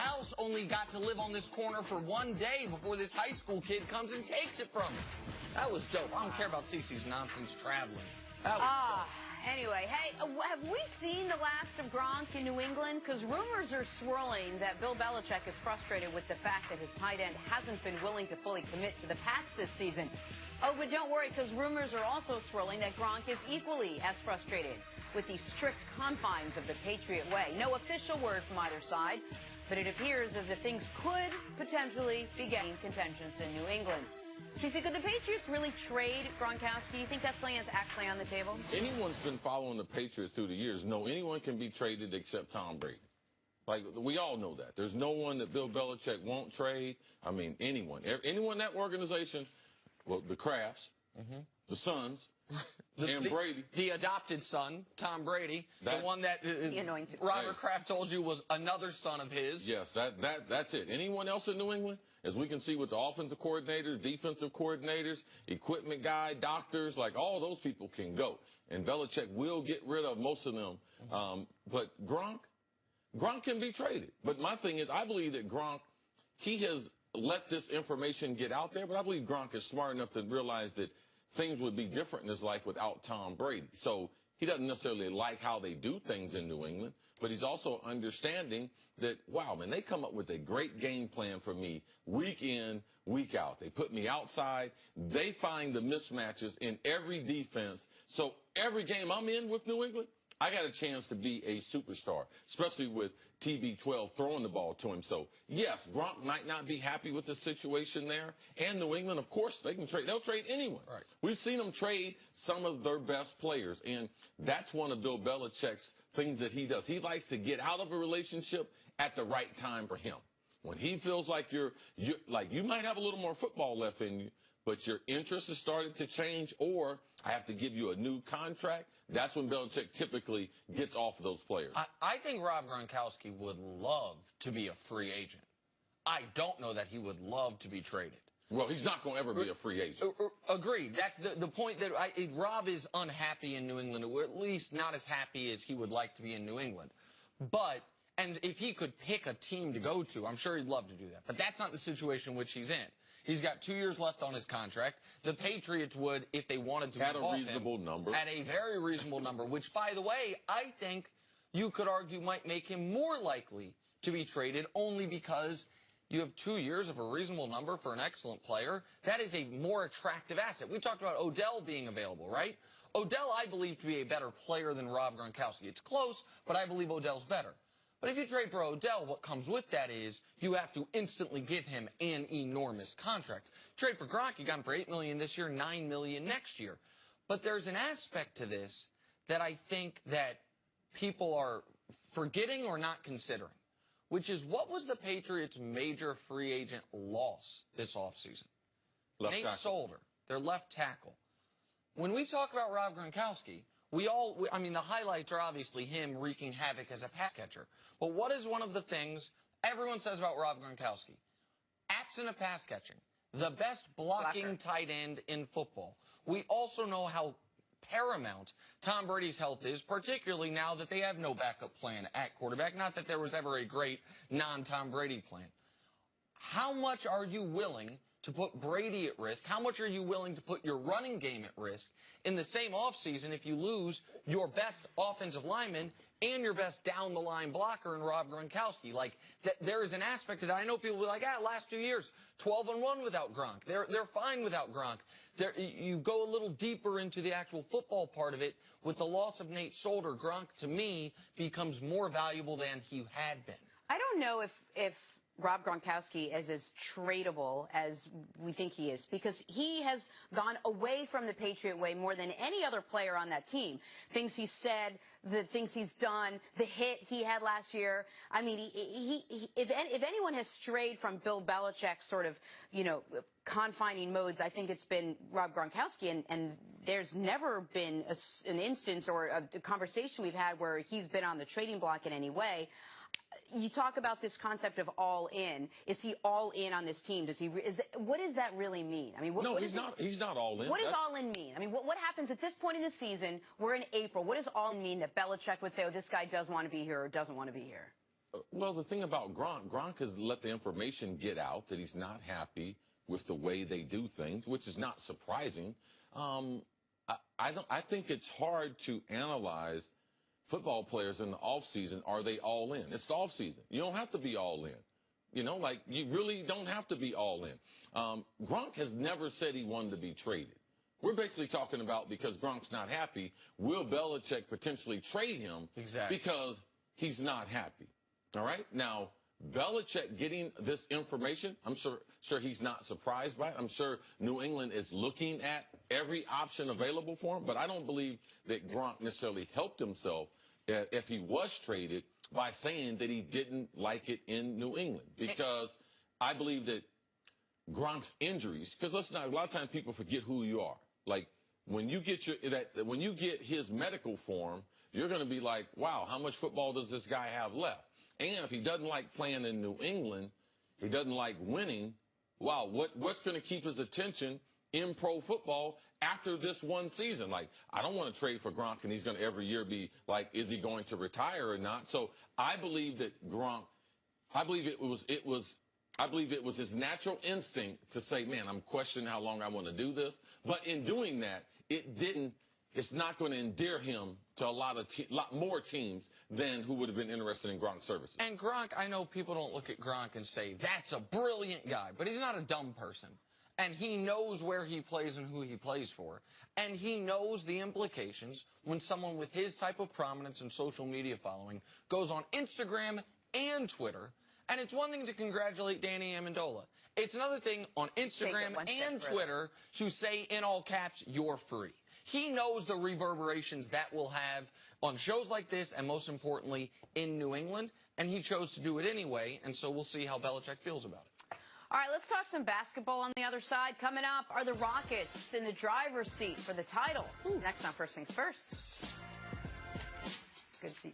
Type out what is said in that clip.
else only got to live on this corner for one day before this high school kid comes and takes it from him. That was dope. I don't care about Cece's nonsense traveling. That was dope. Anyway, hey, have we seen the last of Gronk in New England? Because rumors are swirling that Bill Belichick is frustrated with the fact that his tight end hasn't been willing to fully commit to the Pats this season. Oh, but don't worry, because rumors are also swirling that Gronk is equally as frustrated with the strict confines of the Patriot way. No official word from either side, but it appears as if things could potentially be getting contentious in New England. Cece, could the Patriots really trade Gronkowski? You think that science actually on the table? Anyone's been following the Patriots through the years. No, anyone can be traded except Tom Brady. Like, we all know that. There's no one that Bill Belichick won't trade. I mean, anyone. Anyone in that organization, well, the Crafts, the Sons, and Brady. The adopted son, Tom Brady, the one that anointed. Robert Kraft told you was another son of his. Yes, that's it. Anyone else in New England, as we can see with the offensive coordinators, defensive coordinators, equipment guy, doctors, like all those people can go. And Belichick will get rid of most of them. But Gronk can be traded. But my thing is, I believe that Gronk, he has let this information get out there, but I believe Gronk is smart enough to realize that things would be different in his life without Tom Brady. So he doesn't necessarily like how they do things in New England, but he's also understanding that, wow, man, they come up with a great game plan for me week in, week out. They put me outside. They find the mismatches in every defense. So every game I'm in with New England, I got a chance to be a superstar, especially with TB12 throwing the ball to him. So, yes, Gronk might not be happy with the situation there. And New England, of course, they can trade. They'll trade anyone. Right. We've seen them trade some of their best players. And that's one of Bill Belichick's things that he does. He likes to get out of a relationship at the right time for him. When he feels like you might have a little more football left in you, but your interest has started to change, or I have to give you a new contract, that's when Belichick typically gets off of those players. I think Rob Gronkowski would love to be a free agent. I don't know that he would love to be traded. Well, he's not going to ever be a free agent. Agreed. That's the point that Rob is unhappy in New England, or at least not as happy as he would like to be in New England. And if he could pick a team to go to, I'm sure he'd love to do that. But that's not the situation in which he's in. He's got 2 years left on his contract. The Patriots would, if they wanted to, at a reasonable number. At a very reasonable number, which, by the way, I think you could argue might make him more likely to be traded, only because you have 2 years of a reasonable number for an excellent player. That is a more attractive asset. We talked about Odell being available, right? Odell, I believe, to be a better player than Rob Gronkowski. It's close, but I believe Odell's better. But if you trade for Odell, what comes with that is you have to instantly give him an enormous contract. Trade for Gronk, you got him for $8 million this year, $9 million next year. But there's an aspect to this that I think that people are forgetting or not considering, which is, what was the Patriots' major free agent loss this offseason? Nate Solder, their left tackle. When we talk about Rob Gronkowski, I mean, the highlights are obviously him wreaking havoc as a pass catcher. But what is one of the things everyone says about Rob Gronkowski? Absent of pass catching, the best blocking tight end in football. We also know how paramount Tom Brady's health is, particularly now that they have no backup plan at quarterback. Not that there was ever a great non-Tom Brady plan. How much are you willing to put Brady at risk? How much are you willing to put your running game at risk in the same offseason if you lose your best offensive lineman and your best down-the-line blocker in Rob Gronkowski? Like, there is an aspect to that. I know people will be like, last 2 years, 12-1 without Gronk. They're fine without Gronk. You go a little deeper into the actual football part of it. With the loss of Nate Solder, Gronk, to me, becomes more valuable than he had been. I don't know if Rob Gronkowski is as tradable as we think he is, because he has gone away from the Patriot way more than any other player on that team. Things he said, the things he's done, the hit he had last year. I mean, if anyone has strayed from Bill Belichick's sort of, confining modes, I think it's been Rob Gronkowski, and there's never been an instance or a conversation we've had where he's been on the trading block in any way. You talk about this concept of all in. Is he all in on this team? What does that really mean? I mean, no, he's not all in. What does all in mean? I mean, what happens at this point in the season? We're in April. What does all in mean that Belichick would say, oh, this guy does want to be here or doesn't want to be here? Well, the thing about Gronk has let the information get out that he's not happy with the way they do things, which is not surprising. I think it's hard to analyze football players in the offseason. Are they all in? It's the offseason. You don't have to be all in. You know, like, you really don't have to be all in. Gronk has never said he wanted to be traded. We're basically talking about, because Gronk's not happy, will Belichick potentially trade him? Exactly. Because he's not happy. All right? Now, Belichick getting this information, I'm sure he's not surprised by it. I'm sure New England is looking at every option available for him, but I don't believe that Gronk necessarily helped himself if he was traded by saying that he didn't like it in New England, because I believe that Gronk's injuries, because let's not, a lot of times people forget who you are. Like, when you get when you get his medical form, you're going to be like, wow, how much football does this guy have left? And if he doesn't like playing in New England, he doesn't like winning, wow, what's going to keep his attention in pro football after this one season? Like, I don't want to trade for Gronk and he's going to every year be like, is he going to retire or not? So I believe that Gronk, I believe it was his natural instinct to say, man, I'm questioning how long I want to do this. But in doing that, it's not going to endear him to a lot more teams than who would have been interested in Gronk's services. And Gronk, I know people don't look at Gronk and say, that's a brilliant guy, but he's not a dumb person. And he knows where he plays and who he plays for. And he knows the implications when someone with his type of prominence and social media following goes on Instagram and Twitter. And it's one thing to congratulate Danny Amendola. It's another thing on Instagram and Twitter to say in all caps, you're free. He knows the reverberations that will have on shows like this, and most importantly, in New England. And he chose to do it anyway, and so we'll see how Belichick feels about it. All right, let's talk some basketball on the other side. Coming up are the Rockets in the driver's seat for the title. Next on First Things First. Good to see you.